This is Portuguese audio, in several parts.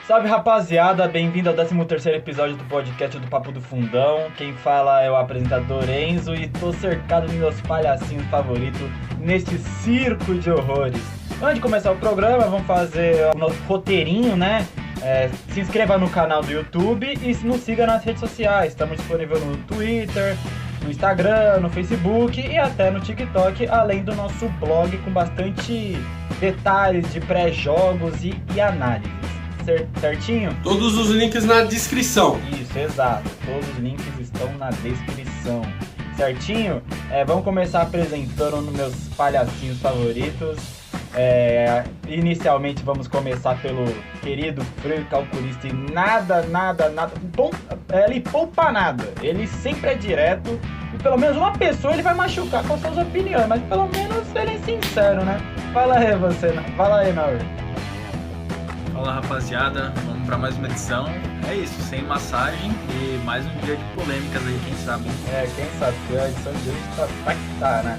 Salve rapaziada, bem-vindo ao 13º episódio do podcast do Papo do Fundão. Quem fala é o apresentador Enzo e tô cercado de meus palhacinhos favoritos neste circo de horrores. Antes de começar o programa, vamos fazer o nosso roteirinho, né? Se inscreva no canal do YouTube e nos siga nas redes sociais. Estamos disponíveis no Twitter, no Instagram, no Facebook e até no TikTok, além do nosso blog com bastante detalhes de pré-jogos e análises. Certinho? Todos os links na descrição. Isso, exato. Todos os links estão na descrição. Certinho? Vamos começar apresentando os meus palhacinhos favoritos. Inicialmente vamos começar pelo querido frio calculista e nada. Ele poupa nada. Ele sempre é direto. E pelo menos uma pessoa ele vai machucar com suas opiniões. Mas pelo menos ele é sincero, né? Fala aí você. Fala aí, Naur. Fala rapaziada, vamos para mais uma edição. É isso, sem massagem e mais um dia de polêmicas aí, quem sabe. Quem sabe, porque a edição de hoje tá, né?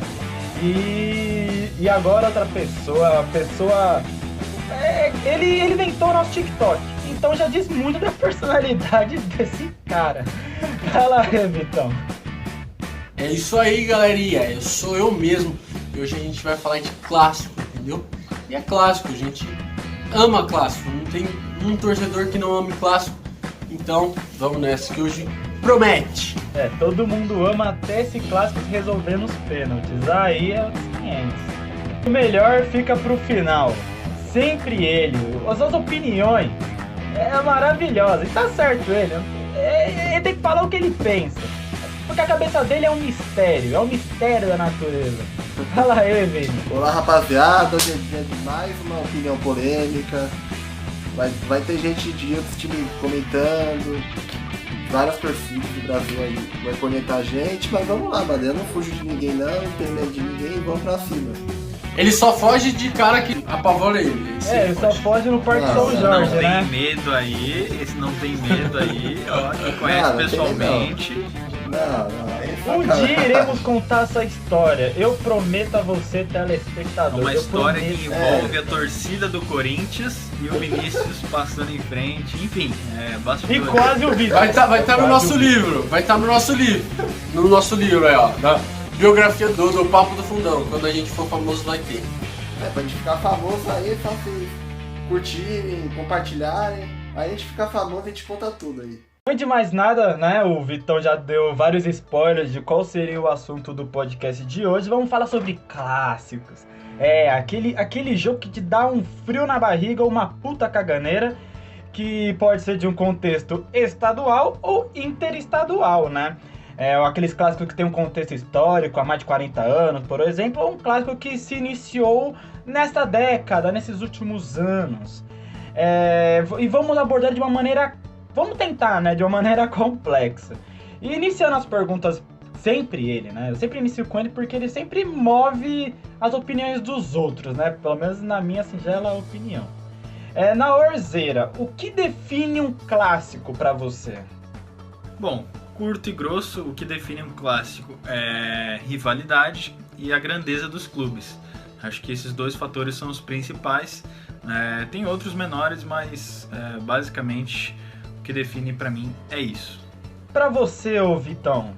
E agora outra pessoa, ele inventou o nosso TikTok, então já diz muito da personalidade desse cara. Fala aí, Vitão. É isso aí, galerinha, sou eu mesmo. E hoje a gente vai falar de clássico, entendeu? E é clássico, a gente ama clássico, não tem um torcedor que não ame clássico. Então, vamos nessa que hoje promete. Todo mundo ama até esse clássico se resolver nos pênaltis. Aí é os 500. O melhor fica pro final. Sempre ele. As suas opiniões é maravilhosa. E tá certo ele. Ele tem que falar o que ele pensa. Porque a cabeça dele é um mistério. É um mistério da natureza. Fala aí, Vini. Olá, rapaziada. Hoje é dia de mais uma opinião polêmica. Vai ter gente de outros times comentando. Várias torcidas do Brasil aí vai conectar a gente. Mas vamos lá, mano. Eu não fujo de ninguém não tem medo de ninguém. Vamos pra cima. Ele só foge de cara que apavora ele. Ele só foge no Parque São Jorge, não né? Tem medo aí, esse não tem medo aí, ó, que conhece pessoalmente. Um dia iremos contar essa história. Eu prometo a você, telespectador. Uma história que envolve a torcida do Corinthians e o Vinícius passando em frente, enfim, E quase o Vitor. Vai estar no nosso livro. Vai estar no nosso livro. No nosso livro aí, ó. Da biografia do Papo do Fundão. Quando a gente for famoso vai ter. Pra gente ficar famoso aí, é só vocês curtirem, compartilharem. Aí a gente fica famoso e a gente conta tudo aí. Antes de mais nada, né, o Vitão já deu vários spoilers de qual seria o assunto do podcast de hoje. Vamos falar sobre clássicos. Aquele jogo que te dá um frio na barriga ou uma puta caganeira, que pode ser de um contexto estadual ou interestadual, né? Aqueles clássicos que tem um contexto histórico há mais de 40 anos, por exemplo, ou um clássico que se iniciou nesta década, nesses últimos anos. E vamos abordar de uma maneira... Vamos tentar, né, de uma maneira complexa. E iniciando as perguntas, sempre ele, né? Eu sempre inicio com ele porque ele sempre move as opiniões dos outros, né? Pelo menos na minha singela opinião. Na Orzeira, o que define um clássico pra você? Bom, curto e grosso, o que define um clássico é rivalidade e a grandeza dos clubes. Acho que esses dois fatores são os principais. Tem outros menores, mas basicamente... O que define pra mim é isso. Pra você, ô Vitão?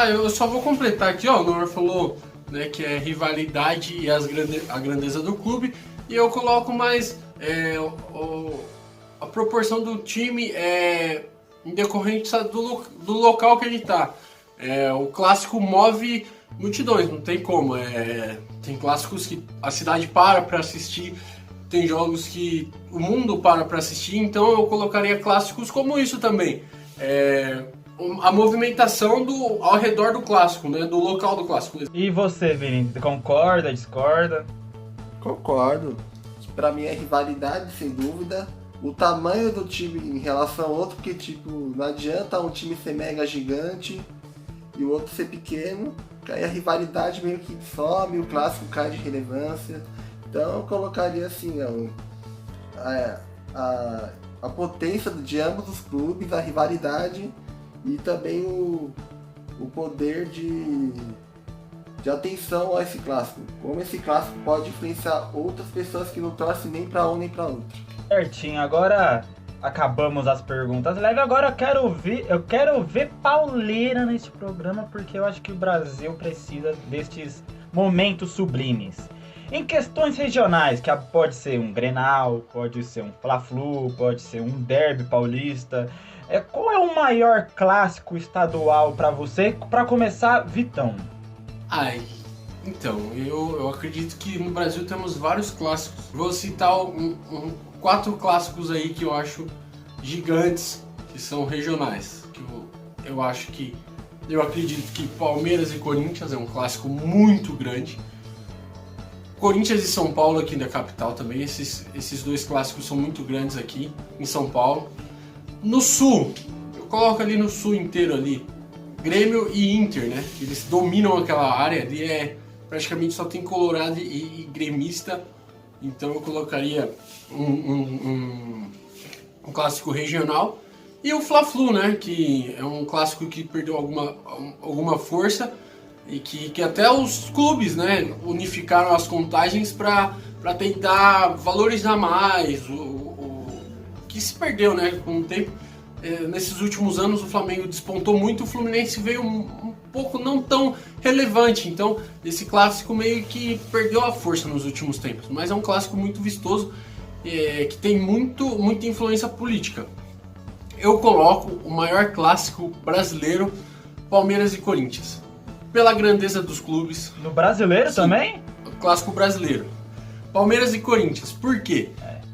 Eu só vou completar aqui, ó. O Noor falou, né, que é rivalidade e a grandeza do clube. E eu coloco mais a proporção do time em decorrência do local que ele tá. O clássico move multidões, não tem como. Tem clássicos que a cidade para pra assistir. Tem jogos que o mundo para assistir, então eu colocaria clássicos como isso também. A movimentação ao redor do clássico, né? Do local do clássico. E você, Vini? Concorda, discorda? Concordo. Pra mim é rivalidade, sem dúvida. O tamanho do time em relação ao outro, porque tipo, não adianta um time ser mega gigante e o outro ser pequeno. Aí a rivalidade meio que some, o clássico cai de relevância. Então eu colocaria assim, a potência de ambos os clubes, a rivalidade e também o poder de atenção a esse clássico. Como esse clássico pode influenciar outras pessoas que não torcem nem para um nem para outro. Certinho. Agora, acabamos as perguntas leves. Agora eu quero ver pauleira nesse programa, porque eu acho que o Brasil precisa destes momentos sublimes. Em questões regionais, que pode ser um Grenal, pode ser um Fla-Flu, pode ser um Derby paulista. Qual é o maior clássico estadual pra você? Pra começar, Vitão. Então, eu acredito que no Brasil temos vários clássicos. Vou citar 4 clássicos aí que eu acho gigantes, que são regionais. Que eu acredito que Palmeiras e Corinthians é um clássico muito grande. Corinthians e São Paulo aqui da capital também. Esses 2 clássicos são muito grandes aqui em São Paulo. No Sul, eu coloco ali no Sul inteiro ali, Grêmio e Inter, né? Eles dominam aquela área ali, praticamente só tem colorado e gremista. Então eu colocaria um clássico regional. E o Fla-Flu, né? Que é um clássico que perdeu alguma força e que até os clubes, né, unificaram as contagens para tentar valorizar mais o que se perdeu, né, com o tempo. Nesses últimos anos o Flamengo despontou muito, o Fluminense veio um pouco não tão relevante, então esse clássico meio que perdeu a força nos últimos tempos, mas é um clássico muito vistoso, que tem muita influência política. Eu coloco o maior clássico brasileiro, Palmeiras e Corinthians, pela grandeza dos clubes. No brasileiro. Sim, também? Clássico brasileiro. Palmeiras e Corinthians. Por quê?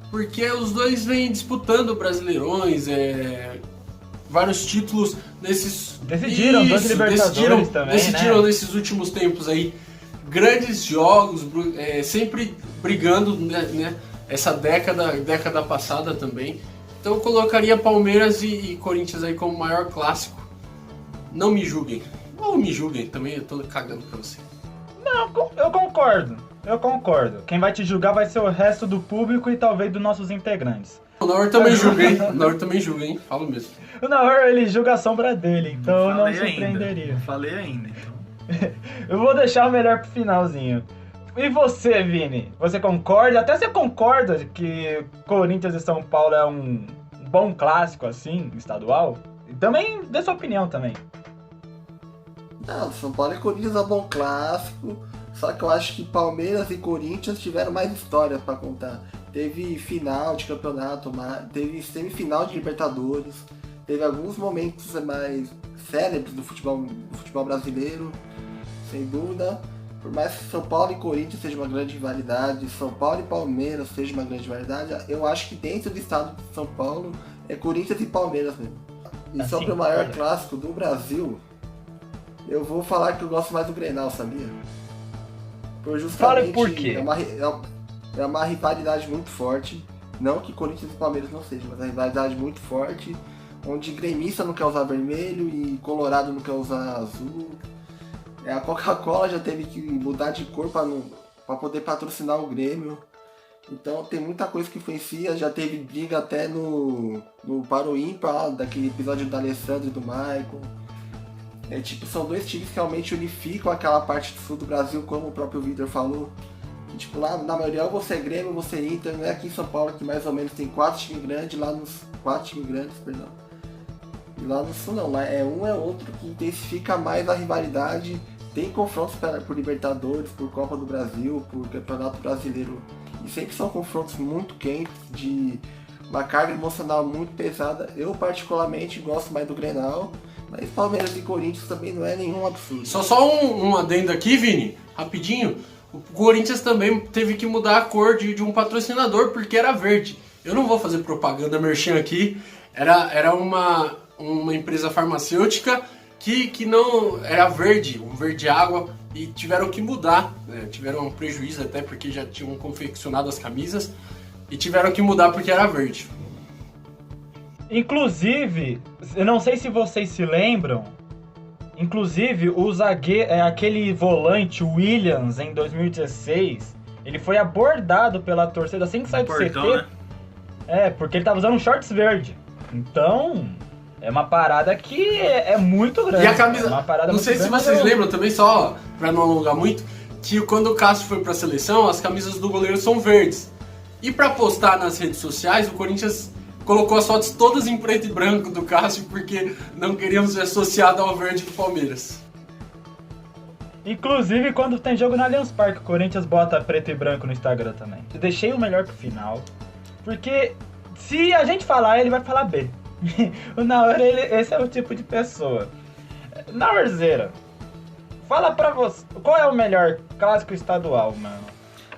Porque os dois vêm disputando brasileirões, vários títulos nesses... Decidiram, dois Libertadores também, decidiram, né? Nesses últimos tempos aí, grandes jogos, sempre brigando, né? Essa década passada também. Então eu colocaria Palmeiras e Corinthians aí como maior clássico. Não me julguem. Ou me julguem também, eu tô cagando pra você. Não, eu concordo. Quem vai te julgar vai ser o resto do público e talvez dos nossos integrantes. O Naor também julga, hein? Falo mesmo. O Naor, ele julga a sombra dele, então não surpreenderia. Não falei ainda, então. Eu vou deixar o melhor pro finalzinho. E você, Vini? Você concorda? Até você concorda que Corinthians e São Paulo é um bom clássico, assim, estadual? Também dê sua opinião também. Não, São Paulo e Corinthians é um bom clássico, só que eu acho que Palmeiras e Corinthians tiveram mais histórias pra contar. Teve final de campeonato, teve semifinal de Libertadores, teve alguns momentos mais célebres do futebol brasileiro, sem dúvida. Por mais que São Paulo e Corinthians seja uma grande rivalidade, São Paulo e Palmeiras seja uma grande rivalidade, eu acho que dentro do estado de São Paulo é Corinthians e Palmeiras mesmo. E assim, sobre o maior clássico do Brasil, eu vou falar que eu gosto mais do Grenal, sabia? Fale por quê? É uma rivalidade muito forte. Não que Corinthians e Palmeiras não sejam, mas é uma rivalidade muito forte. Onde gremista não quer usar vermelho e colorado não quer usar azul. A Coca-Cola já teve que mudar de cor para poder patrocinar o Grêmio. Então tem muita coisa que influencia. Já teve briga até no Para o Ímpar, daquele episódio do Alessandro e do Michael. São dois times que realmente unificam aquela parte do sul do Brasil, como o próprio Vitor falou. E, lá na maioria você é Grêmio, você é Inter, não é aqui em São Paulo que mais ou menos tem 4 times grandes, lá nos 4 times grandes, perdão. E lá no sul não, lá é outro que intensifica mais a rivalidade. Tem confrontos por Libertadores, por Copa do Brasil, por Campeonato Brasileiro. E sempre são confrontos muito quentes, de uma carga emocional muito pesada. Eu particularmente gosto mais do Grenal. Mas Palmeiras e Corinthians também não é nenhum absurdo. Só um adendo aqui, Vini, rapidinho. O Corinthians também teve que mudar a cor de um patrocinador, porque era verde. Eu não vou fazer propaganda merchan aqui. Era uma empresa farmacêutica que não era verde, um verde água, e tiveram que mudar. Né? Tiveram um prejuízo até porque já tinham confeccionado as camisas e tiveram que mudar porque era verde. Inclusive, eu não sei se vocês se lembram, inclusive o aquele volante Williams em 2016, ele foi abordado pela torcida assim que saiu do CT. Né? Porque ele tava usando um shorts verde. Então, é uma parada que é muito grande. E a camisa, não sei se vocês lembram também, só pra não alongar muito, que quando o Cássio foi pra seleção, as camisas do goleiro são verdes. E pra postar nas redes sociais, o Corinthians colocou as fotos todas em preto e branco do Cássio porque não queríamos ser associado ao verde do Palmeiras. Inclusive, quando tem jogo na Allianz Parque, o Corinthians bota preto e branco no Instagram também. Eu deixei o melhor pro final, porque se a gente falar, ele vai falar B. O Naor, esse é o tipo de pessoa. Naorzeira, fala pra você, qual é o melhor clássico estadual, mano?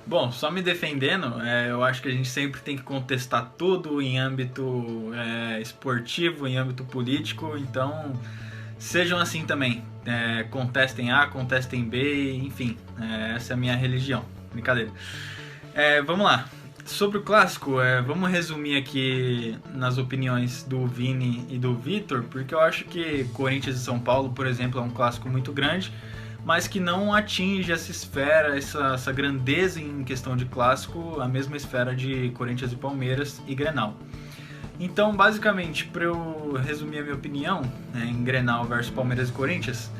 Bom, só me defendendo, eu acho que a gente sempre tem que contestar tudo em âmbito esportivo, em âmbito político, então sejam assim também. Contestem A, contestem B, enfim, essa é a minha religião. Brincadeira. Vamos lá. Sobre o clássico, vamos resumir aqui nas opiniões do Vini e do Vitor, porque eu acho que Corinthians e São Paulo, por exemplo, é um clássico muito grande, mas que não atinge essa esfera, essa grandeza em questão de clássico, a mesma esfera de Corinthians e Palmeiras e Grenal. Então, basicamente, para eu resumir a minha opinião em Grenal versus Palmeiras e Corinthians,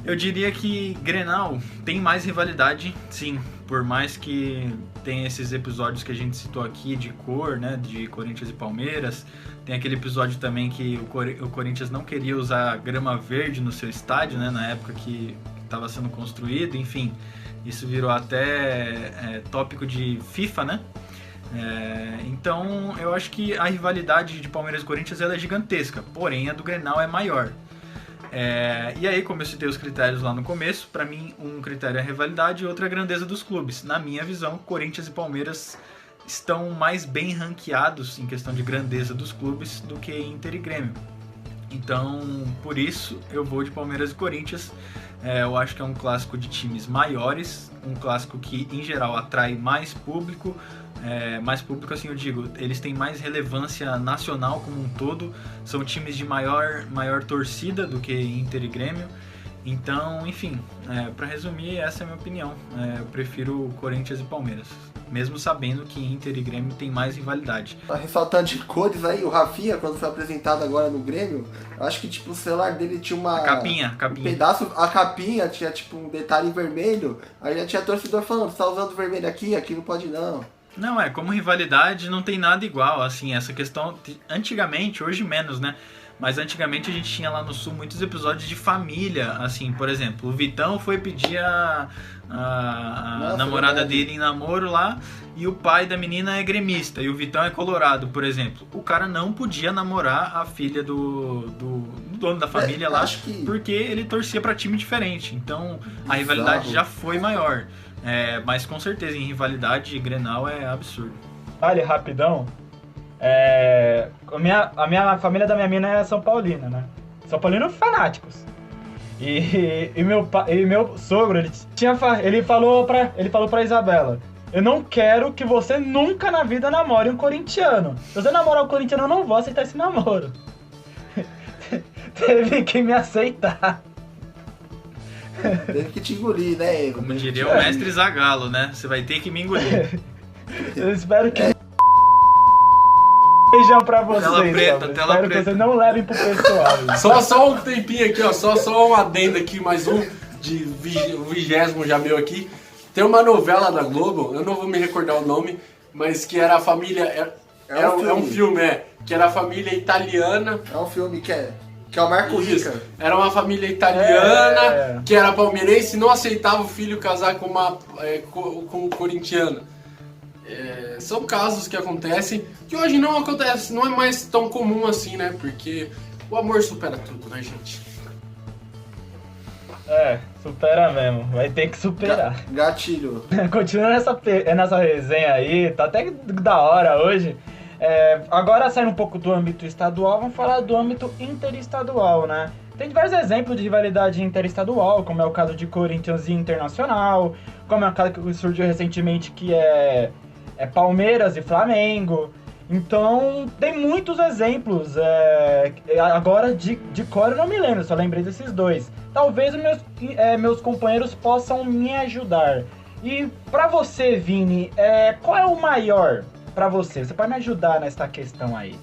eu diria que Grenal tem mais rivalidade, sim, por mais que tenha esses episódios que a gente citou aqui de cor, né, de Corinthians e Palmeiras. Tem aquele episódio também que o Corinthians não queria usar grama verde no seu estádio, né, na época que estava sendo construído, enfim, isso virou até tópico de FIFA, né? Então eu acho que a rivalidade de Palmeiras e Corinthians ela é gigantesca, porém a do Grenal é maior. E aí, como eu citei os critérios lá no começo, para mim um critério é a rivalidade e outro é a grandeza dos clubes. Na minha visão, Corinthians e Palmeiras estão mais bem ranqueados em questão de grandeza dos clubes do que Inter e Grêmio. Então, por isso, eu vou de Palmeiras e Corinthians. Eu acho que é um clássico de times maiores, um clássico que, em geral, atrai mais público. Mais público, assim eu digo, eles têm mais relevância nacional como um todo. São times de maior torcida do que Inter e Grêmio. Então, enfim, para resumir, essa é a minha opinião. Eu prefiro Corinthians e Palmeiras, mesmo sabendo que Inter e Grêmio tem mais rivalidade. Ressaltando de cores aí, o Rafinha, quando foi apresentado agora no Grêmio, acho que tipo, o celular dele tinha uma... A capinha. Um pedaço, a capinha tinha tipo um detalhe vermelho, aí já tinha torcedor falando, você tá usando vermelho aqui não pode não. Não, como rivalidade não tem nada igual, assim, essa questão, antigamente, hoje menos, né? Mas antigamente a gente tinha lá no Sul muitos episódios de família, assim, por exemplo, o Vitão foi pedir a namorada dele em namoro lá e o pai da menina é gremista e o Vitão é colorado, por exemplo. O cara não podia namorar a filha do dono da família lá, porque ele torcia pra time diferente, então a rivalidade já foi maior. Mas com certeza em rivalidade Grenal é absurdo. Olha, rapidão. A minha família da minha mina é São Paulina, né? São Paulinos fanáticos. E meu sogro, ele falou pra Isabela: eu não quero que você nunca na vida namore um corintiano. Se você namorar um corintiano, eu não vou aceitar esse namoro. Teve que me aceitar. Teve que te engolir, né? Como diria o mestre Zagallo, né? Você vai ter que me engolir. Eu espero que... Beijão pra vocês. Tela preta. Espero que vocês não levem pro pessoal. Só um tempinho aqui, ó. Só um adendo aqui, mais um de 20º já meu aqui. Tem uma novela da Globo, eu não vou me recordar o nome, mas que era a família... É um filme, que era a família italiana. É um filme que é o Marco Rica. Era uma família italiana que era palmeirense e não aceitava o filho casar com um corintiano. São casos que acontecem, que hoje não acontece, não é mais tão comum assim, né? Porque o amor supera tudo, né, gente? Supera mesmo. Vai ter que superar. Gatilho. Continuando nessa resenha aí, tá até da hora hoje. Agora, saindo um pouco do âmbito estadual, vamos falar do âmbito interestadual, né? Tem diversos exemplos de rivalidade interestadual, como é o caso de Corinthians e Internacional, como é o caso que surgiu recentemente, que é Palmeiras e Flamengo. Então, tem muitos exemplos. Agora, de cor eu não me lembro, só lembrei desses dois. Talvez meus companheiros possam me ajudar. E pra você, Vini, qual é o maior pra você? Você pode me ajudar nessa questão aí?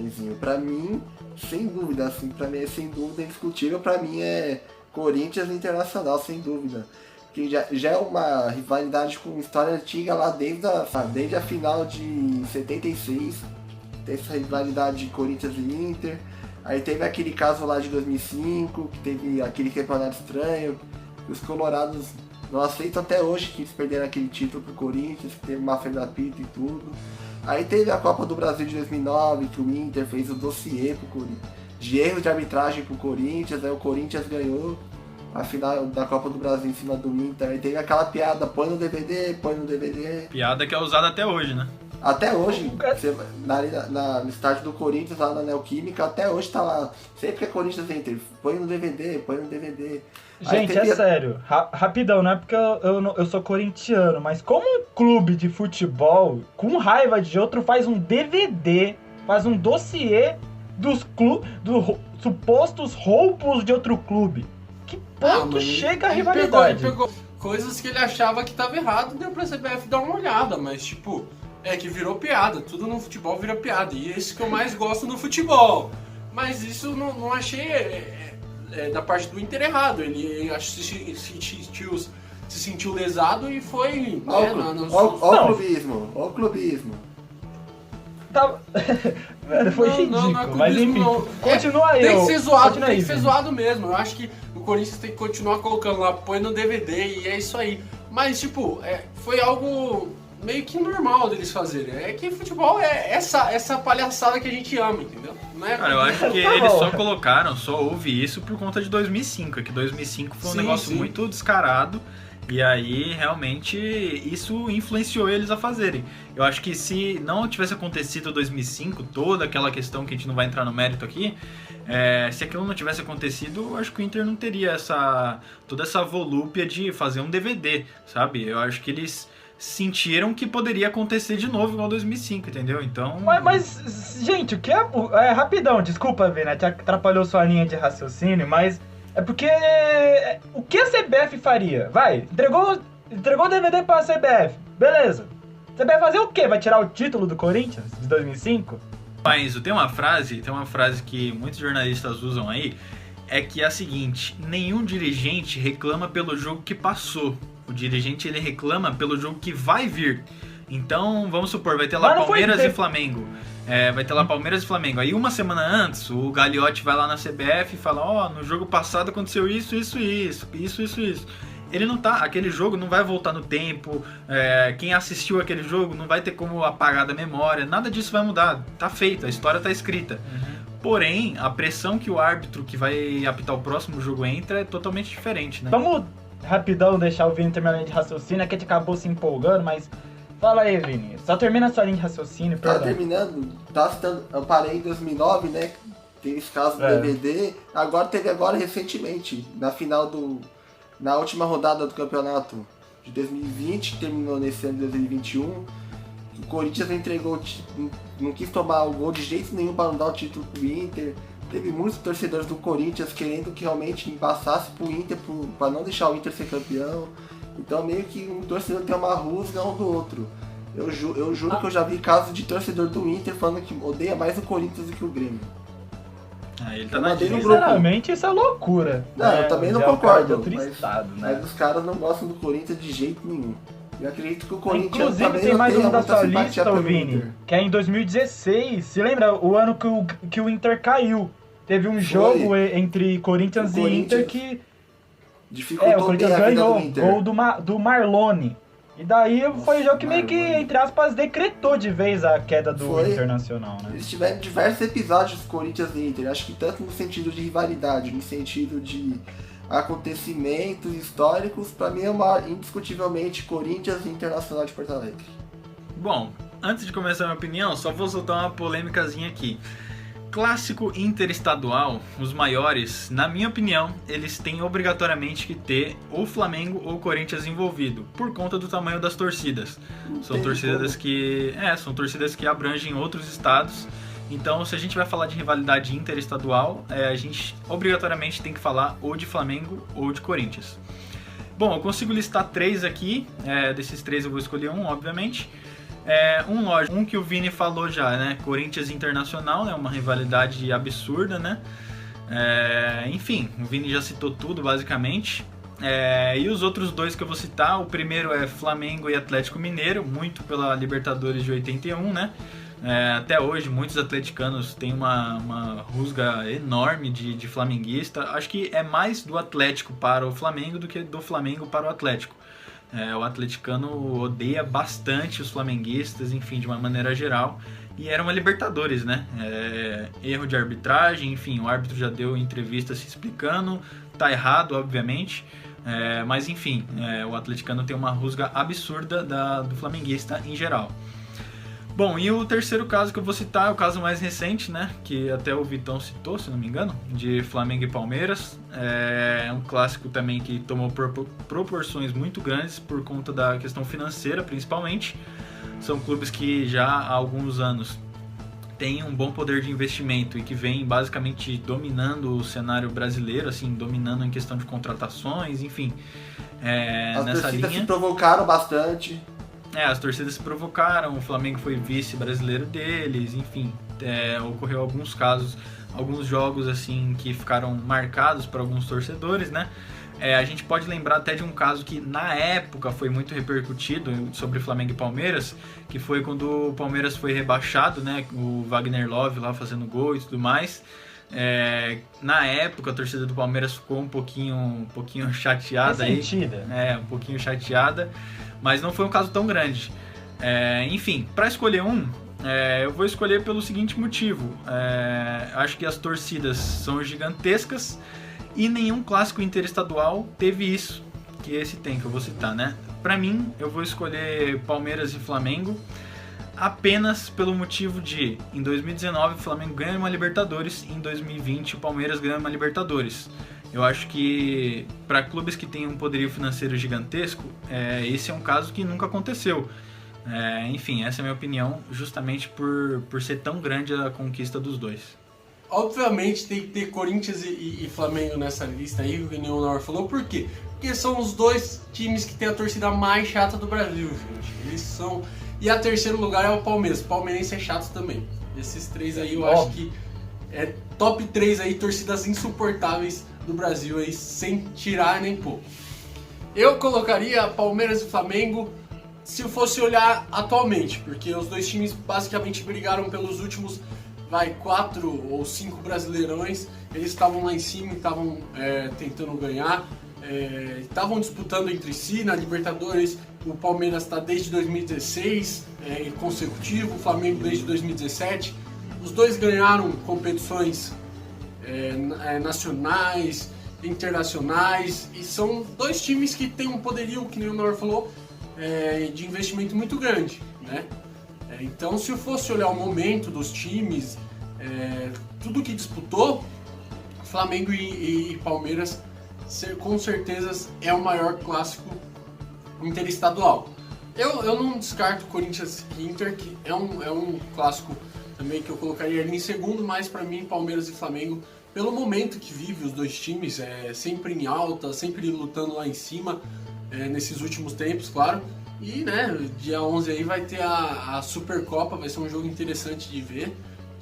Izinho, pra mim, sem dúvida, assim, pra mim é sem dúvida indiscutível, pra mim é Corinthians Internacional, sem dúvida. Que já é uma rivalidade com história antiga lá desde a final de 76, tem essa rivalidade de Corinthians e Inter. Aí teve aquele caso lá de 2005, que teve aquele campeonato estranho, que os colorados não aceitam até hoje que eles perderam aquele título pro Corinthians, que teve máfia da pita e tudo. Aí teve a Copa do Brasil de 2009, que o Inter fez o dossiê de erros de arbitragem pro Corinthians, aí o Corinthians ganhou a final da Copa do Brasil em cima do Inter. Aí teve aquela piada, põe no DVD. Piada que é usada até hoje, né? Até hoje, no estádio do Corinthians, lá na Neoquímica, até hoje tá lá. Sempre que é Corinthians Inter, põe no DVD. Gente, é sério, rapidão, não é porque eu sou corintiano, mas como um clube de futebol, com raiva de outro, faz um DVD, faz um dossiê dos supostos roubos de outro clube? Que ponto chega a rivalidade? Ele pegou coisas que ele achava que tava errado, deu pra CBF dar uma olhada, mas tipo, que virou piada, tudo no futebol vira piada, e é isso que eu mais gosto no futebol. Mas isso não achei da parte do Inter errado, ele acho que se sentiu lesado e foi... Ó o clubismo. Tá... Mano, foi ridículo, mas enfim, continua aí. Tem que ser zoado mesmo, eu acho que o Corinthians tem que continuar colocando lá, põe no DVD e é isso aí. Mas tipo, foi algo meio que normal deles fazerem, é que futebol é essa palhaçada que a gente ama, entendeu? Não é... Cara, eu acho que eles só houve isso por conta de 2005, que 2005 foi um negócio muito descarado. E aí, realmente, isso influenciou eles a fazerem. Eu acho que se não tivesse acontecido em 2005, toda aquela questão que a gente não vai entrar no mérito aqui, se aquilo não tivesse acontecido, eu acho que o Inter não teria toda essa volúpia de fazer um DVD, sabe? Eu acho que eles sentiram que poderia acontecer de novo igual 2005, entendeu? Então... Mas gente, o que é... rapidão, desculpa, Vina, te atrapalhou sua linha de raciocínio, mas... É porque... O que a CBF faria? Vai, entregou o DVD pra CBF. Beleza. A CBF fazer o quê? Vai tirar o título do Corinthians de 2005? Mas tem uma frase que muitos jornalistas usam aí, é que é a seguinte: nenhum dirigente reclama pelo jogo que passou. O dirigente, ele reclama pelo jogo que vai vir. Então, vamos supor, vai ter lá Palmeiras e Flamengo. Vai ter lá Palmeiras e Flamengo. Aí uma semana antes, o Gagliotti vai lá na CBF e fala: no jogo passado aconteceu isso. Ele não tá, aquele jogo não vai voltar no tempo, quem assistiu aquele jogo não vai ter como apagar da memória, nada disso vai mudar, tá feito, a história tá escrita. Porém, a pressão que o árbitro que vai apitar o próximo jogo entra é totalmente diferente, né? Vamos rapidão deixar o Vini terminar a linha de raciocínio, é que a gente acabou se empolgando, mas... Fala aí, Vini. Só termina a sua linha de raciocínio, perdão. Tá terminando. Eu parei em 2009, né? Teve esse caso do DVD. Teve recentemente, na última rodada do campeonato de 2020, que terminou nesse ano de 2021. O Corinthians não quis tomar o gol de jeito nenhum para não dar o título pro Inter. Teve muitos torcedores do Corinthians querendo que realmente passasse pro Inter, para não deixar o Inter ser campeão. Então meio que um torcedor tem uma rusga um do outro. Eu juro que eu já vi casos de torcedor do Inter falando que odeia mais o Corinthians do que o Grêmio. Ele tá na Sinceramente, isso é loucura. Não, eu também não concordo. Mas os caras não gostam do Corinthians de jeito nenhum. Eu acredito que o Corinthians inclusive também tem mais um da sua simpatia lista, pelo Vini, Inter. que é em 2016. Se lembra o ano que o Inter caiu? Teve um jogo entre Corinthians e Inter que... dificultou o Corinthians ganhou, gol do Marlone. E daí foi o jogo que meio que, entre aspas, decretou de vez a queda do Internacional, né? Eles tiveram diversos episódios Corinthians e Inter, acho que tanto no sentido de rivalidade, no sentido de acontecimentos históricos, pra mim é indiscutivelmente Corinthians e Internacional de Porto Alegre. Bom, antes de começar a minha opinião, só vou soltar uma polêmicazinha aqui. Clássico interestadual, os maiores, na minha opinião, eles têm obrigatoriamente que ter ou Flamengo ou Corinthians envolvido, por conta do tamanho das torcidas. São torcidas que abrangem outros estados. Então, se a gente vai falar de rivalidade interestadual, a gente obrigatoriamente tem que falar ou de Flamengo ou de Corinthians. Bom, eu consigo listar 3 aqui, desses 3 eu vou escolher um, obviamente. Um que o Vini falou já, né? Corinthians Internacional, né? Uma rivalidade absurda, né? Enfim, o Vini já citou tudo, basicamente. E os outros 2 que eu vou citar, o primeiro é Flamengo e Atlético Mineiro, muito pela Libertadores de 81, né? Até hoje, muitos atleticanos têm uma rusga enorme de flamenguista. Acho que é mais do Atlético para o Flamengo do que do Flamengo para o Atlético. O atleticano odeia bastante os flamenguistas, enfim, de uma maneira geral. E era uma Libertadores, né? Erro de arbitragem, enfim, o árbitro já deu entrevista se explicando. Tá errado, obviamente. Mas enfim, o atleticano tem uma rusga absurda do flamenguista em geral. Bom, e o terceiro caso que eu vou citar é o caso mais recente, né? Que até o Vitão citou, se não me engano, de Flamengo e Palmeiras. É um clássico também que tomou proporções muito grandes por conta da questão financeira, principalmente. São clubes que já há alguns anos têm um bom poder de investimento e que vem basicamente dominando o cenário brasileiro, assim, dominando em questão de contratações, enfim. As nessa torcidas linha se provocaram bastante. As torcidas se provocaram, o Flamengo foi vice-brasileiro deles, enfim, ocorreu alguns casos, alguns jogos assim que ficaram marcados para alguns torcedores, né? A gente pode lembrar até de um caso que na época foi muito repercutido sobre Flamengo e Palmeiras, que foi quando o Palmeiras foi rebaixado, né? O Wagner Love lá fazendo gol e tudo mais. Na época a torcida do Palmeiras ficou um pouquinho chateada aí, um pouquinho chateada, mas não foi um caso tão grande. Enfim, para escolher eu vou escolher pelo seguinte motivo: acho que as torcidas são gigantescas e nenhum clássico interestadual teve isso que esse tem, que eu vou citar, né? Para mim, eu vou escolher Palmeiras e Flamengo apenas pelo motivo de, em 2019 o Flamengo ganha uma Libertadores, em 2020 o Palmeiras ganha uma Libertadores. Eu acho que para clubes que têm um poderio financeiro gigantesco, esse é um caso que nunca aconteceu. Enfim, essa é a minha opinião, justamente por ser tão grande a conquista dos dois. Obviamente tem que ter Corinthians e Flamengo nessa lista aí, o que o Neonor falou. Por quê? Porque são os dois times que tem a torcida mais chata do Brasil, gente. Eles são... E a terceiro lugar é o Palmeiras. O palmeirense é chato também. Esses três aí eu acho que é top 3 aí, torcidas insuportáveis do Brasil aí, sem tirar nem pôr. Eu colocaria Palmeiras e Flamengo se eu fosse olhar atualmente, porque os dois times basicamente brigaram pelos últimos 4 ou 5 brasileirões. Eles estavam lá em cima e estavam tentando ganhar, estavam disputando entre si na Libertadores. O Palmeiras está desde 2016 consecutivo, o Flamengo desde 2017. Os dois ganharam competições nacionais, internacionais, e são dois times que têm um poderio, que nem o Nor falou, de investimento muito grande, né? Então, se eu fosse olhar o momento dos times, tudo que disputou, Flamengo e Palmeiras com certeza é o maior clássico interestadual. Eu não descarto Corinthians e Inter, que é um clássico também que eu colocaria ali em segundo, mas para mim Palmeiras e Flamengo, pelo momento que vive os dois times, sempre em alta, sempre lutando lá em cima, nesses últimos tempos, claro. E, né, dia 11 aí vai ter a Supercopa, vai ser um jogo interessante de ver.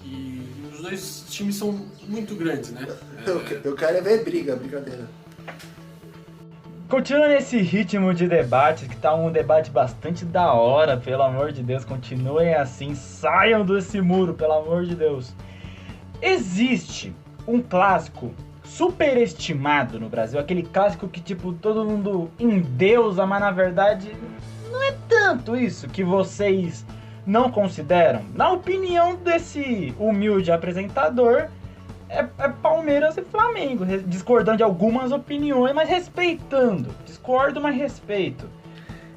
E os dois times são muito grandes, né? Eu quero ver brincadeira. Continua nesse ritmo de debate, que tá um debate bastante da hora, pelo amor de Deus, continuem assim, saiam desse muro, pelo amor de Deus. Existe um clássico superestimado no Brasil, aquele clássico que, tipo, todo mundo endeusa, mas na verdade não é tanto isso que vocês não consideram. Na opinião desse humilde apresentador, é Palmeiras e Flamengo, discordando de algumas opiniões, mas respeitando. Discordo, mas respeito.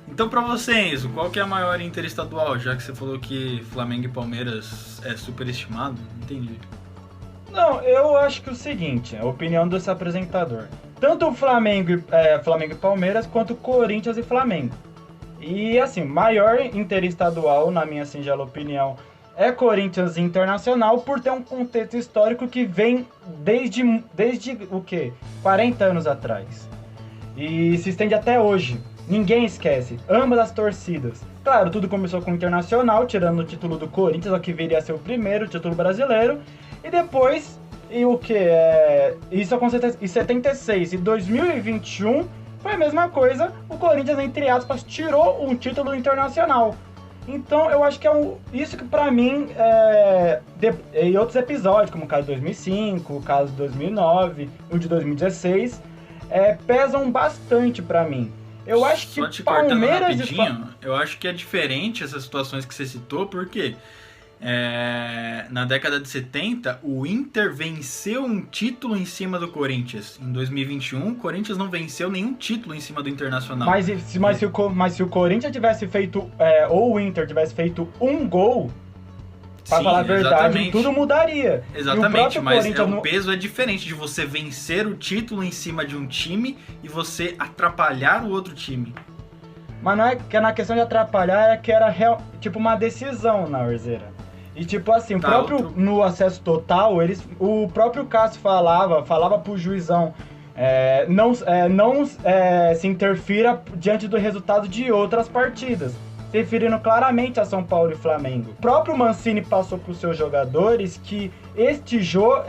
Então, pra você, Enzo, qual que é a maior interestadual, já que você falou que Flamengo e Palmeiras é superestimado? Entendi. Não, eu acho que é o seguinte, a opinião desse apresentador. Tanto o Flamengo e Palmeiras, quanto Corinthians e Flamengo. E, assim, maior interestadual, na minha singela opinião, é Corinthians Internacional, por ter um contexto histórico que vem desde o quê? 40 anos atrás. E se estende até hoje. Ninguém esquece. Ambas as torcidas. Claro, tudo começou com o Internacional, tirando o título do Corinthians, o que viria a ser o primeiro título brasileiro. E depois, isso aconteceu em 76. E 2021 foi a mesma coisa. O Corinthians, entre aspas, tirou um título internacional. Então eu acho que isso que pra mim, em outros episódios, como o caso de 2005, o caso de 2009, o de 2016, pesam bastante pra mim. Eu acho Só que te cortando Palmeiras rapidinho, eu acho que é diferente essas situações que você citou, porque na década de 70, o Inter venceu um título em cima do Corinthians. Em 2021, o Corinthians não venceu nenhum título em cima do Internacional. Mas se o Corinthians tivesse feito, ou o Inter tivesse feito um gol, pra falar a verdade, exatamente. Tudo mudaria. Exatamente, mas o peso é diferente de você vencer o título em cima de um time e você atrapalhar o outro time. Mas não é que na questão de atrapalhar, é que era tipo uma decisão na Orzeira. E tipo assim, no acesso total, o próprio Cássio falava pro juizão, não se interfira diante do resultado de outras partidas, se referindo claramente a São Paulo e Flamengo. O próprio Mancini passou para os seus jogadores que este jogo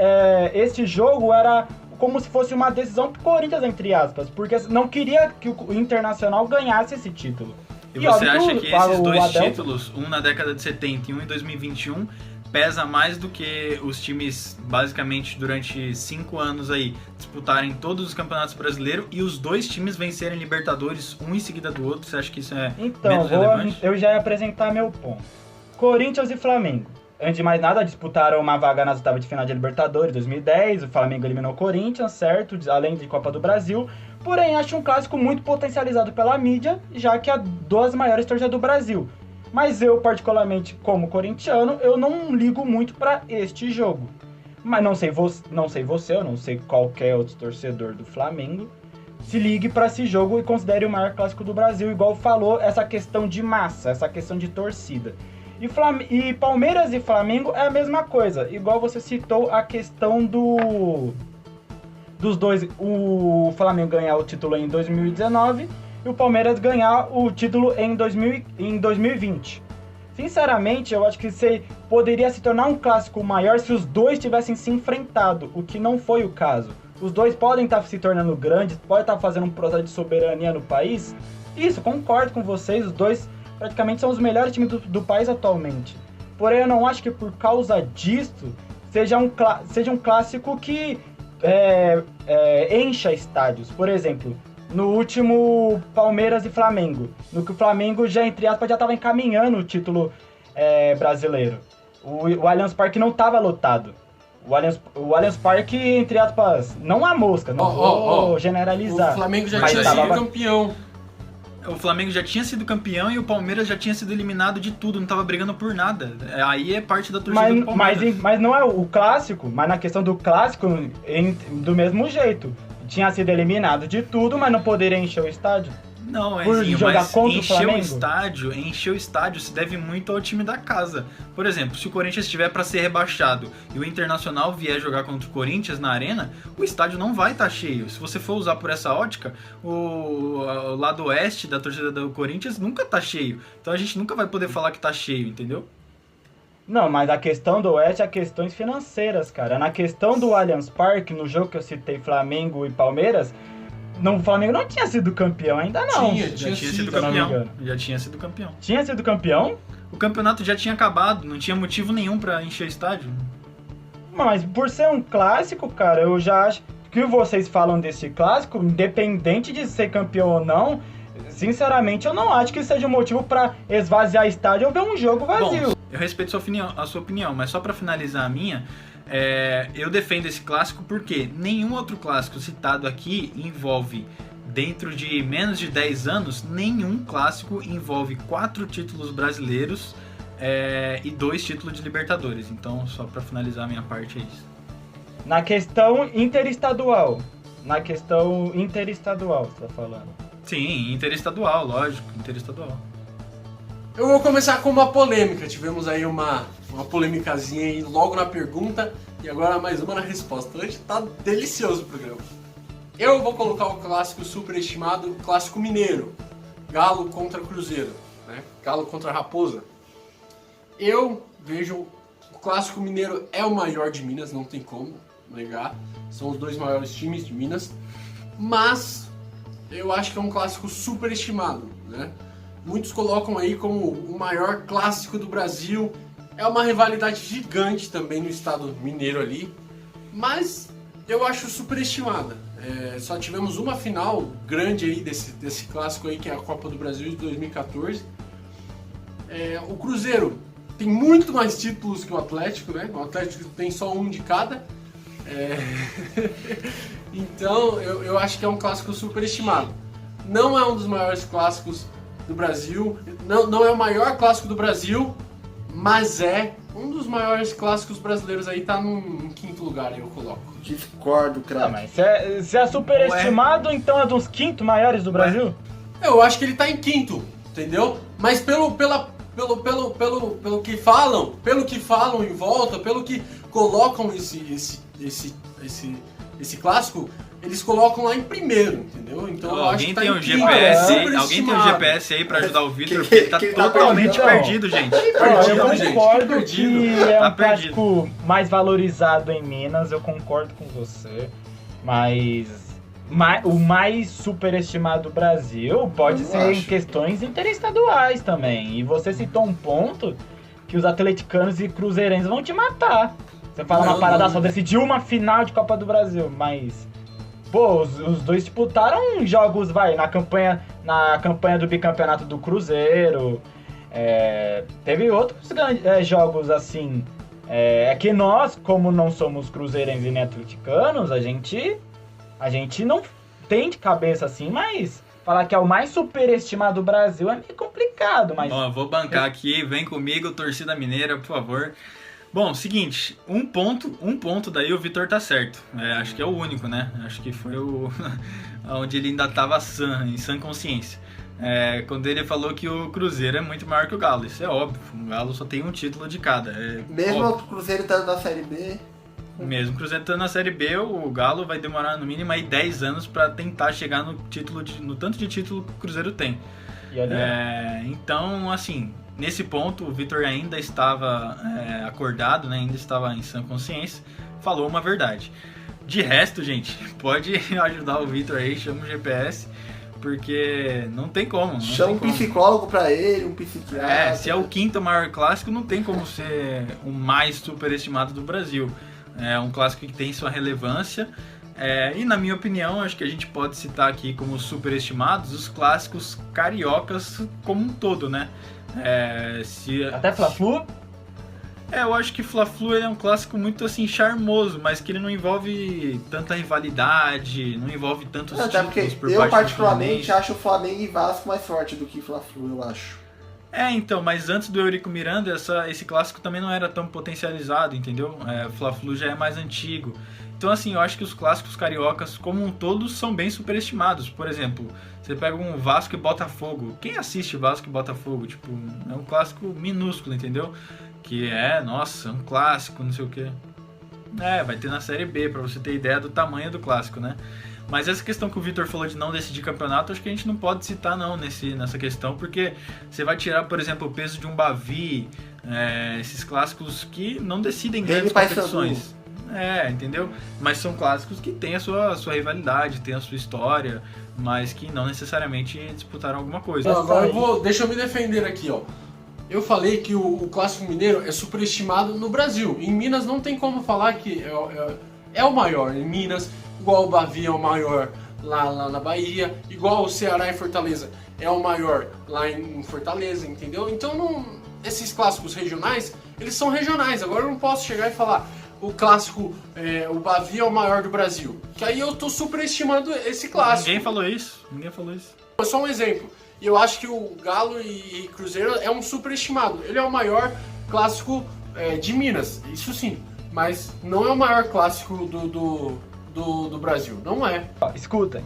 era como se fosse uma decisão pro Corinthians, entre aspas, porque não queria que o Internacional ganhasse esse título. E você acha que esses dois títulos, um na década de 70 e um em 2021, pesa mais do que os times, basicamente, durante 5 anos aí, disputarem todos os campeonatos brasileiros e os dois times vencerem Libertadores, um em seguida do outro? Você acha que isso é menos relevante? Eu já ia apresentar meu ponto. Corinthians e Flamengo. Antes de mais nada, disputaram uma vaga nas oitavas de final de Libertadores 2010, o Flamengo eliminou o Corinthians, certo? Além de Copa do Brasil. Porém, acho um clássico muito potencializado pela mídia, já que é duas maiores torcidas do Brasil. Mas eu, particularmente, como corintiano, eu não ligo muito para este jogo. Mas não sei você, eu não sei qualquer outro torcedor do Flamengo, se ligue para esse jogo e considere o maior clássico do Brasil, igual falou, essa questão de massa, essa questão de torcida. E Palmeiras e Flamengo é a mesma coisa, igual você citou a questão dos dois, o Flamengo ganhar o título em 2019 e o Palmeiras ganhar o título em 2020. Sinceramente, eu acho que poderia se tornar um clássico maior se os dois tivessem se enfrentado, o que não foi o caso. Os dois podem estar se tornando grandes, podem estar fazendo um processo de soberania no país. Isso, concordo com vocês, os dois praticamente são os melhores times do país atualmente. Porém, eu não acho que por causa disso seja um clássico que encha estádios. Por exemplo, no último Palmeiras e Flamengo, no que o Flamengo já, entre aspas, já estava encaminhando o título brasileiro. O Allianz Parque não estava lotado. O Allianz Parque, entre aspas, não a mosca, não vou generalizar. O Flamengo já tinha sido campeão. O Flamengo já tinha sido campeão e o Palmeiras já tinha sido eliminado de tudo, não tava brigando por nada. Aí é parte da torcida do Palmeiras. Mas não é o clássico, mas na questão do clássico, do mesmo jeito. Tinha sido eliminado de tudo, mas não poderia encher o estádio. Não, por jogar mas contra encher o estádio se deve muito ao time da casa. Por exemplo, se o Corinthians estiver para ser rebaixado e o Internacional vier jogar contra o Corinthians na arena, o estádio não vai estar cheio. Se você for usar por essa ótica, o lado oeste da torcida do Corinthians nunca tá cheio. Então a gente nunca vai poder falar que tá cheio, entendeu? Não, mas a questão do Oeste é questões financeiras, cara. Na questão do Allianz Parque, no jogo que eu citei Flamengo e Palmeiras, o Flamengo não tinha sido campeão, ainda não. Já tinha sido campeão. Já tinha sido campeão. Tinha sido campeão? O campeonato já tinha acabado, não tinha motivo nenhum pra encher o estádio. Mas por ser um clássico, cara, eu já acho que vocês falam desse clássico, independente de ser campeão ou não, sinceramente eu não acho que seja um motivo pra esvaziar o estádio ou ver um jogo vazio. Bom, eu respeito a sua opinião, mas só pra finalizar a minha, eu defendo esse clássico porque nenhum outro clássico citado aqui envolve, dentro de menos de 10 anos, nenhum clássico envolve 4 títulos brasileiros e 2 títulos de Libertadores. Então, só pra finalizar a minha parte, é isso. Na questão interestadual, você tá falando? Sim, interestadual, lógico, interestadual. Eu vou começar com uma polêmica. Tivemos aí uma polêmicazinha aí logo na pergunta e agora mais uma na resposta. Hoje tá delicioso o programa. Eu vou colocar o clássico superestimado, clássico mineiro. Galo contra Cruzeiro, né? Galo contra Raposa. Eu vejo o clássico mineiro é o maior de Minas, não tem como negar. São os 2 maiores times de Minas. Mas eu acho que é um clássico superestimado, né? muitos colocam aí como o maior clássico do Brasil. É uma rivalidade gigante também no estado mineiro ali, mas eu acho superestimada. Só tivemos uma final grande aí desse clássico aí, que é a Copa do Brasil de 2014. O Cruzeiro tem muito mais títulos que o Atlético, né? O Atlético tem só um de cada. Então eu acho que é um clássico superestimado. Não é um dos maiores clássicos do Brasil, não é o maior clássico do Brasil, mas é um dos maiores clássicos brasileiros aí, tá em quinto lugar aí eu coloco. Discordo, Não, craque. mas se é superestimado, então é dos quinto maiores do Brasil? Eu acho que ele tá em quinto, entendeu? Mas pelo que falam em volta, pelo que colocam esse clássico, eles colocam lá em primeiro, entendeu? Então eu acho que tá em quinto. Alguém tem um GPS aí pra ajudar o Vitor, porque ele tá totalmente perdido, gente. Eu concordo que é Tá um clássico mais valorizado em Minas, eu concordo com você, mas o mais superestimado do Brasil pode ser em questões interestaduais também. E você citou um ponto que os atleticanos e cruzeirenses vão te matar. Você fala uma parada só, decidiu uma final de Copa do Brasil, mas... Pô, os dois disputaram jogos, na campanha do bicampeonato do Cruzeiro. Teve outros jogos assim. Que nós, como não somos cruzeirenses e nem atleticanos, a gente não tem de cabeça assim, mas falar que é o mais superestimado do Brasil é meio complicado. Mas... Bom, eu vou bancar aqui, vem comigo, torcida mineira, por favor. Bom, seguinte, um ponto daí o Vitor tá certo. Acho que é o único, né? Acho que foi onde ele ainda tava em sã consciência. Quando ele falou que o Cruzeiro é muito maior que o Galo. Isso é óbvio, o Galo só tem um título de cada. Mesmo óbvio. o Cruzeiro estando na Série B... Mesmo o Cruzeiro estando na Série B, o Galo vai demorar no mínimo aí 10 anos pra tentar chegar no tanto de título que o Cruzeiro tem. Então, assim... Nesse ponto, o Vitor ainda estava acordado, né? Ainda estava em sã consciência, falou uma verdade. De resto, gente, pode ajudar o Vitor aí, chama o GPS, porque não tem como. Chama um psicólogo pra ele, um psiquiatra. Se é o quinto maior clássico, não tem como ser o mais superestimado do Brasil. É um clássico que tem sua relevância. E na minha opinião, acho que a gente pode citar aqui como superestimados os clássicos cariocas como um todo, né? Até Fla-Flu? Eu acho que Fla-Flu é um clássico muito assim charmoso, mas que ele não envolve tanta rivalidade, não envolve tantos títulos por parte do Fluminense. Eu particularmente acho o Flamengo e Vasco mais forte do que Fla-Flu, eu acho. Então, mas antes do Eurico Miranda, esse clássico também não era tão potencializado, entendeu? Fla-Flu já é mais antigo. Então, assim, eu acho que os clássicos cariocas, como um todo, são bem superestimados. Por exemplo, você pega um Vasco e Botafogo. Quem assiste Vasco e Botafogo? Tipo, é um clássico minúsculo, entendeu? Que nossa, um clássico, não sei o quê. Vai ter na Série B, pra você ter ideia do tamanho do clássico, né? Mas essa questão que o Vitor falou de não decidir campeonato, acho que a gente não pode citar não nessa questão, porque você vai tirar, por exemplo, o peso de um Bavi, esses clássicos que não decidem grandes competições. Entendeu? Mas são clássicos que têm a sua rivalidade, têm a sua história, mas que não necessariamente disputaram alguma coisa. Agora deixa eu me defender aqui, ó. Eu falei que o clássico mineiro é superestimado no Brasil. Em Minas não tem como falar que é o maior. Em Minas, igual o Bavi é o maior lá na Bahia, igual o Ceará e Fortaleza é o maior lá em Fortaleza, entendeu? Então esses clássicos regionais, eles são regionais. Agora eu não posso chegar e falar o clássico, o Bavi é o maior do Brasil. Que aí eu tô superestimando esse clássico. Ninguém falou isso. É só um exemplo. E eu acho que o Galo e Cruzeiro é um superestimado. Ele é o maior clássico de Minas, isso sim. Mas não é o maior clássico do Brasil, não é. Escutem.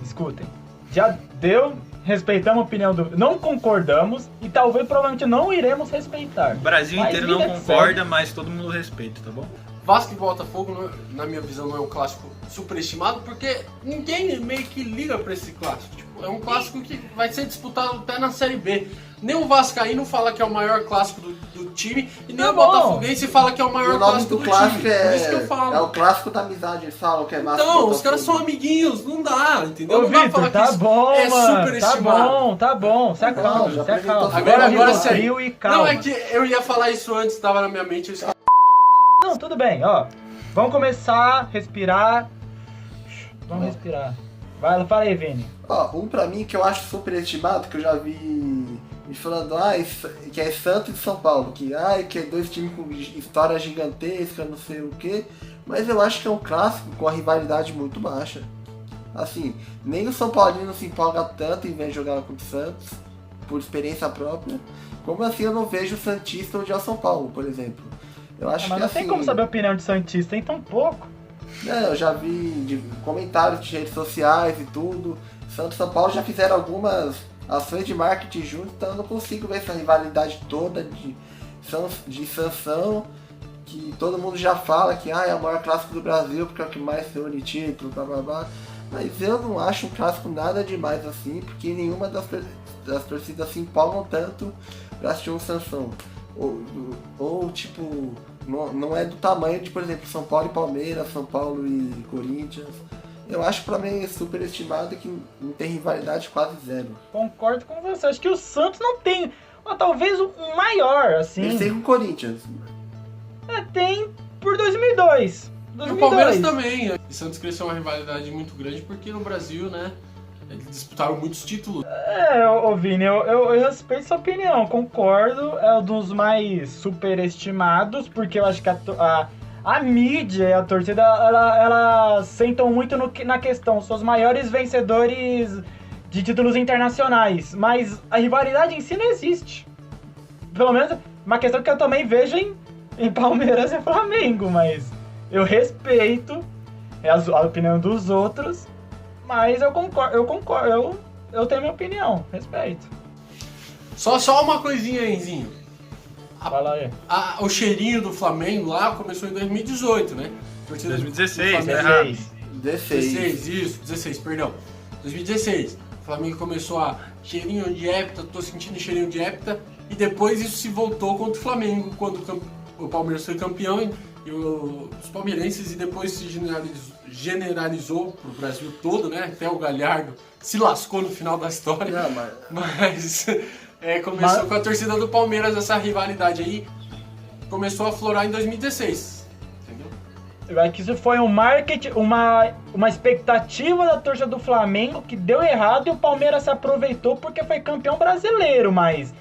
Já deu, respeitamos a opinião do... Não concordamos e provavelmente não iremos respeitar. O Brasil inteiro não concorda, mas todo mundo respeita, tá bom? Vasco e Botafogo, na minha visão, não é um clássico superestimado, porque ninguém meio que liga pra esse clássico. Tipo, É um clássico que vai ser disputado até na Série B. Nem o Vascaíno fala que é o maior clássico do time, e nem Tá o bom. Botafoguense fala que é o E maior o nome clássico do do clássico time. Por isso que eu falo. é o clássico da amizade, eles falam que é massa. Então, os caras são amiguinhos, não dá, entendeu? Ô, Não dá pra Vitor, falar tá que isso bom, é mano. superestimado. Tá bom. Se acalma, Não, já se acalma. apresentou. Agora Rivotril e calma. Não, é que eu ia falar isso antes, tava na minha mente, eu esqueci. Não, tudo bem, ó. Vamos começar, respirar. Vamos respirar. Vai, fala aí, Vini. Ó, um pra mim que eu acho superestimado, que eu já vi me falando, que é Santos e São Paulo, que é dois times com história gigantesca, não sei o que, mas eu acho que é um clássico com a rivalidade muito baixa. Assim, nem o São Paulino se empolga tanto em vez de jogar contra o Santos, por experiência própria, como assim eu não vejo o Santista odiar o São Paulo, por exemplo. Eu acho Mas que não assim, tem como saber a opinião de Santista, tem tão pouco. eu já vi comentários de redes sociais e tudo. Santos e São Paulo já fizeram algumas ações de marketing juntos, então eu não consigo ver essa rivalidade toda de sanção, que todo mundo já fala que é o maior clássico do Brasil, porque é o que mais se une título, blá blá blá. Mas eu não acho um clássico nada demais assim, porque nenhuma das torcidas se empolgam tanto pra assistir um sanção. Ou tipo, não é do tamanho de, por exemplo, São Paulo e Palmeiras, São Paulo e Corinthians. Eu acho pra mim superestimado que não tem rivalidade quase zero. Concordo com você. Acho que o Santos não tem. Ou talvez um maior, assim. Eles têm com o Corinthians. Tem por 2002. E o Palmeiras também. E Santos cresceu uma rivalidade muito grande porque no Brasil, né, eles disputaram muitos títulos. Ô Vini, eu respeito sua opinião, concordo. É um dos mais superestimados, porque eu acho que a mídia e a torcida, elas sentam muito na questão. São os maiores vencedores de títulos internacionais, mas a rivalidade em si não existe. Pelo menos, uma questão que eu também vejo em Palmeiras e Flamengo, mas eu respeito a opinião dos outros, mas eu concordo, eu tenho minha opinião, respeito. Só uma coisinha, Enzinho. Fala aí. O cheirinho do Flamengo lá começou em 2018, né? 2016, do né? Flamengo. 16. Perdão. 2016. O Flamengo começou a cheirinho de hepta, tô sentindo cheirinho de hepta, e depois isso se voltou contra o Flamengo, quando o Palmeiras foi campeão, e os palmeirenses, e depois se generalizou pro Brasil todo, né? Até o Galhardo se lascou no final da história. Não, Mas começou com a torcida do Palmeiras, essa rivalidade aí começou a aflorar em 2016, entendeu? É que isso foi um marketing, uma expectativa da torcida do Flamengo que deu errado e o Palmeiras se aproveitou porque foi campeão brasileiro, mas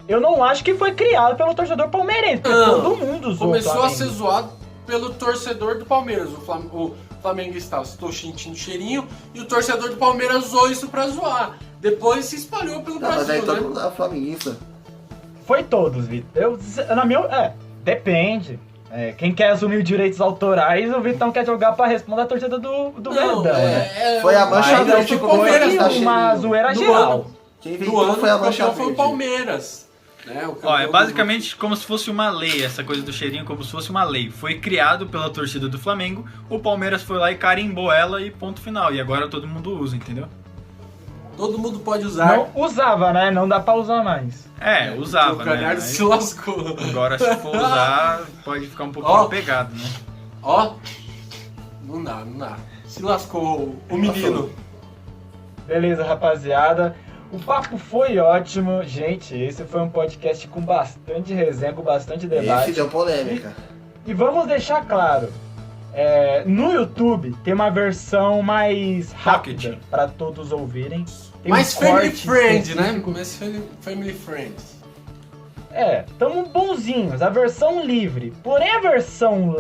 eu não acho que foi criado pelo torcedor palmeirense, porque todo mundo zoou o Começou a Flamengo. ser zoado pelo torcedor do Palmeiras. O Flamengo estava sentindo cheirinho e o torcedor do Palmeiras usou isso pra zoar. Depois se espalhou pelo mas Brasil, aí todo né? mundo é flamenguista. Foi todos, Vitor. Depende. Quem quer assumir os direitos autorais, o Vitão quer jogar pra responder a torcida do Verdão, né? Foi a mancha Mas verde foi que o Palmeiras, tá Foi uma cheirinho. zoeira Do geral. ano. Quem Do inventou ano foi a o mancha campeão foi o verde. Palmeiras. Né? O campeão É basicamente como se fosse uma lei, essa coisa do cheirinho, como se fosse uma lei. Foi criado pela torcida do Flamengo, o Palmeiras foi lá e carimbou ela e ponto final. E agora todo mundo usa, entendeu? Todo mundo pode usar. Não usava, né? Não dá pra usar mais. Usava, O né? Galhardo Aí, se lascou. agora se for usar, pode ficar um pouquinho pegado, né? Ó, não dá. Se lascou o menino. Beleza, rapaziada. O papo foi ótimo. Gente, esse foi um podcast com bastante resenha, com bastante debate. Esse deu polêmica. E vamos deixar claro, no YouTube tem uma versão mais rápida Pocket. para todos ouvirem. Tem Mais um family corte friend, né? específico. Mais family friends. Tamo bonzinhos, a versão livre. Porém a versão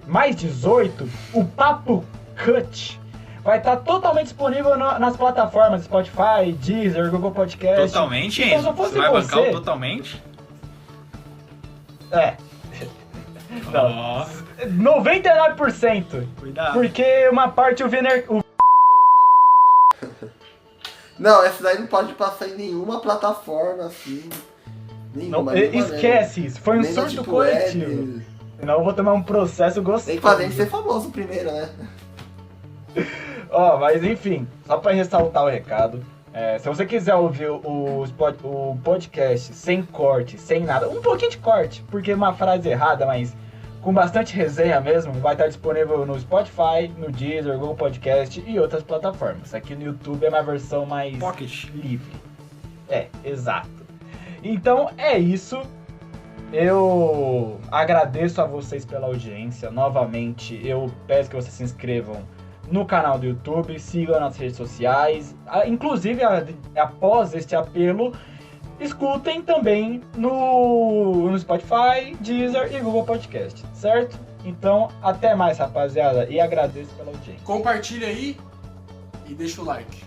mais 18, o Papo Cut, vai estar totalmente disponível nas plataformas Spotify, Deezer, Google Podcast. Totalmente, Então, Enzo? se eu fosse Você vai bancar você- o totalmente? Não. Ó, 99%. cuidado. Porque uma parte o Viner... Não, essa daí não pode passar em nenhuma plataforma, assim. Nenhuma. Esquece isso, foi um Nem na surto Deep coletivo. Web. Senão eu vou tomar um processo Tem gostoso. que fazer a gente ser famoso primeiro, né? Ó, mas enfim, só pra ressaltar o recado, se você quiser ouvir o podcast sem corte, sem nada, um pouquinho de corte, porque é uma frase errada, mas com bastante resenha mesmo, vai estar disponível no Spotify, no Deezer, Google Podcast e outras plataformas. Aqui no YouTube é uma versão mais Pocket. livre. Exato. Então é isso. Eu agradeço a vocês pela audiência. Novamente, eu peço que vocês se inscrevam no canal do YouTube, sigam nas redes sociais. Inclusive, após este apelo, escutem também no Spotify, Deezer e Google Podcast, certo? Então, até mais, rapaziada, e agradeço pela audiência. Compartilha aí e deixa o like.